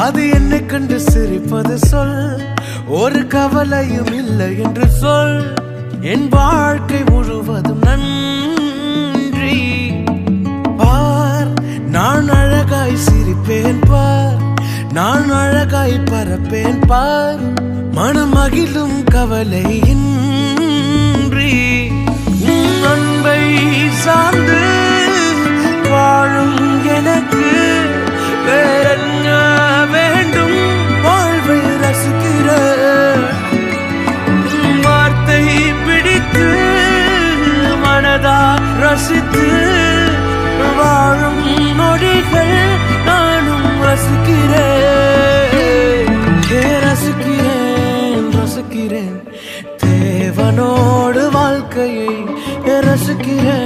அது என்னை கண்டு சிரிப்பது சொல், ஒரு கவலையும் இல்லை என்று சொல். என் வாழ்க்கை முழுவதும் நன்றி. பார், நான் அழகாய் சிரிப்பேன் பார், நான் அழகாய் பறப்பேன் பார், மனமகிழும் கவலையின்றி. அன்பை சார்ந்து வாழும் எனக்கு வேறென்ன வேண்டும்? வாழ்வை ரசிக்கிற வார்த்தை பிடித்து மனதா ரசித்து வாழும் நொடிகள் நானும் ரசிக்கிறேன். ரசிக்கிறேன் ரசிக்கிறேன் தேவனோடு வாழ்க்கையை ரசிக்கிறேன்.